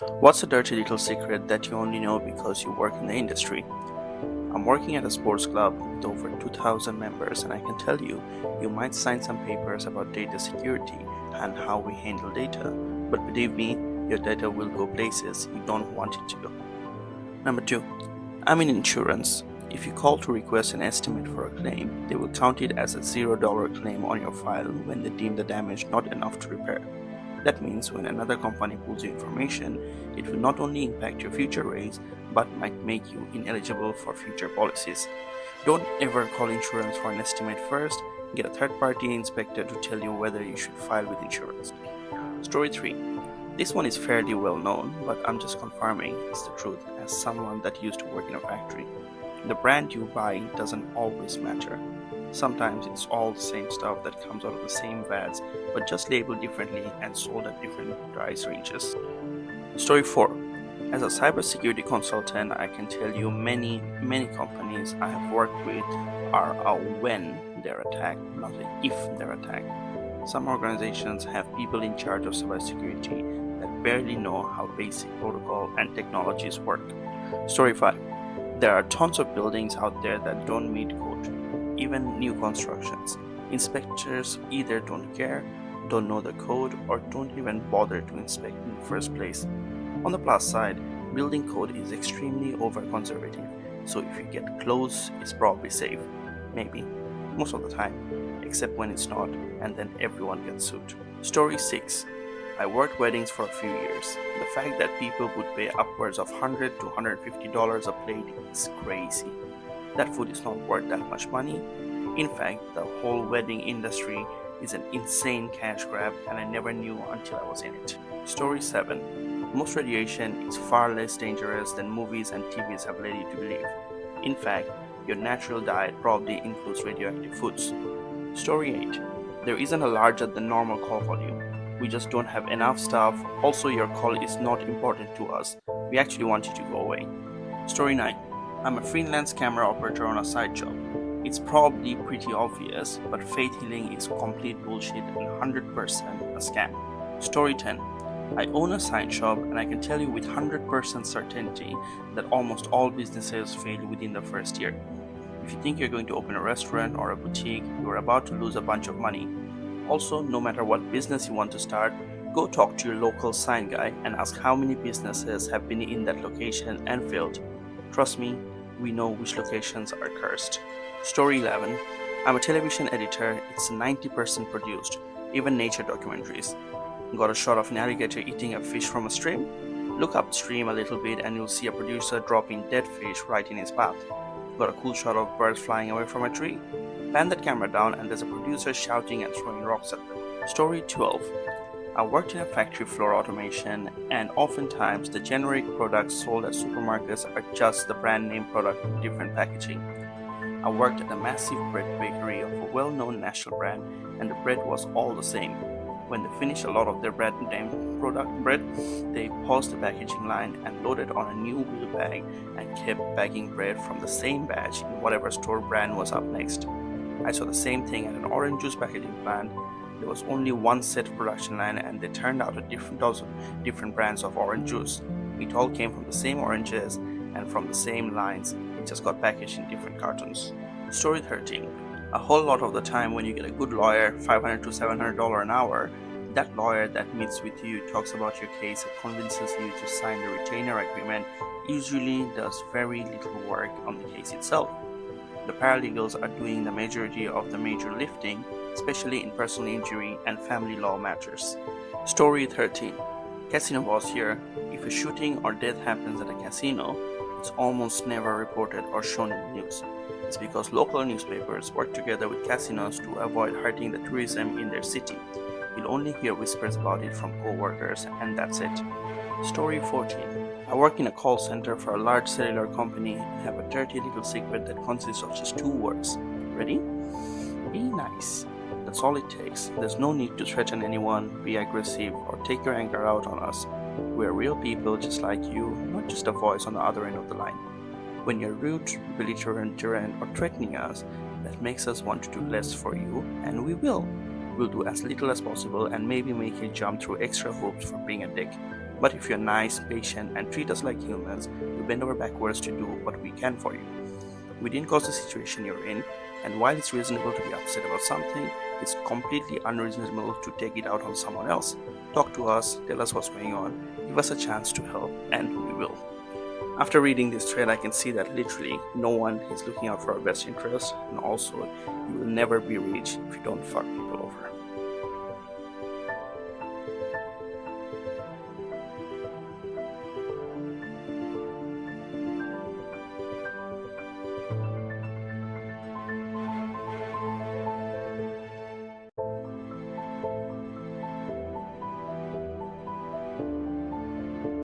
What's a dirty little secret that you only know because you work in the industry? I'm working at a sports club with over 2,000 members, and I can tell you, you might sign some papers about data security and how we handle data, but believe me, your data will go places you don't want it to go. Number 2. I'm in insurance. If you call to request an estimate for a claim, they will count it as a $0 claim on your file when they deem the damage not enough to repair. That means when another company pulls your information, it will not only impact your future rates but might make you ineligible for future policies. Don't ever call insurance for an estimate first. Get a third party inspector to tell you whether you should file with insurance. Story 3. This one is fairly well known, but I'm just confirming it's the truth as someone that used to work in a factory. The brand you buy doesn't always matter. Sometimes it's all the same stuff that comes out of the same vats, but just labeled differently and sold at different price ranges. Story 4. As a cybersecurity consultant, I can tell you many companies I have worked with are a when they're attacked, not an if they're attacked. Some organizations have people in charge of cybersecurity that barely know how basic protocol and technologies work. Story 5. There are tons of buildings out there that don't meet code, even new constructions. Inspectors either don't care, don't know the code, or don't even bother to inspect in the first place. On the plus side, building code is extremely over-conservative, so if you get close, it's probably safe. Maybe. Most of the time, except when it's not, and then everyone gets sued. Story 6. I worked weddings for a few years. The fact that people would pay upwards of $100 to $150 a plate is crazy. That food is not worth that much money. In fact, the whole wedding industry is an insane cash grab, and I never knew until I was in it. Story 7. Most radiation is far less dangerous than movies and TVs have led you to believe. In fact, your natural diet probably includes radioactive foods. Story 8. There isn't a larger than normal call volume. We just don't have enough staff. Also, your call is not important to us. We actually want you to go away. Story 9. I'm a freelance camera operator on a side job. It's probably pretty obvious, but faith healing is complete bullshit and 100% a scam. Story 10. I own a side shop, and I can tell you with 100% certainty that almost all businesses fail within the first year. If you think you're going to open a restaurant or a boutique, you're about to lose a bunch of money. Also, no matter what business you want to start, go talk to your local sign guy and ask how many businesses have been in that location and failed. Trust me, we know which locations are cursed. Story 11. I'm a television editor. It's 90% produced, even nature documentaries. Got a shot of an alligator eating a fish from a stream? Look upstream a little bit and you'll see a producer dropping dead fish right in his path. Got a cool shot of birds flying away from a tree? Pan that camera down and there's a producer shouting and throwing rocks at them. Story 12. I worked in a factory floor automation, and oftentimes the generic products sold at supermarkets are just the brand name product with different packaging. I worked at a massive bread bakery of a well-known national brand, and the bread was all the same. When they finished a lot of their bread, they paused the packaging line and loaded on a new wheel bag and kept bagging bread from the same batch in whatever store brand was up next. I saw the same thing at an orange juice packaging plant. There was only one set production line, and they turned out a dozen different brands of orange juice. It all came from the same oranges and from the same lines. It just got packaged in different cartons. Story 13. A whole lot of the time when you get a good lawyer, $500 to $700 an hour, that lawyer that meets with you, talks about your case, and convinces you to sign the retainer agreement, usually does very little work on the case itself. The paralegals are doing the majority of the major lifting, especially in personal injury and family law matters. Story 13. Casino boss here. If a shooting or death happens at a casino, it's almost never reported or shown in the news. It's because local newspapers work together with casinos to avoid hurting the tourism in their city. You'll only hear whispers about it from co-workers, and that's it. Story 14. I work in a call center for a large cellular company and have a dirty little secret that consists of just 2 words. Ready? Be nice. That's all it takes. There's no need to threaten anyone, be aggressive, or take your anger out on us. We're real people just like you, not just a voice on the other end of the line. When you're rude, belligerent, or threatening us, that makes us want to do less for you, and we will. We'll do as little as possible and maybe make you jump through extra hoops for being a dick. But if you're nice, patient, and treat us like humans, we bend over backwards to do what we can for you. We didn't cause the situation you're in, and while it's reasonable to be upset about something, it's completely unreasonable to take it out on someone else. Talk to us, tell us what's going on, give us a chance to help, and we will. After reading this thread, I can see that literally no one is looking out for our best interests, and also you will never be rich if you don't fuck people over.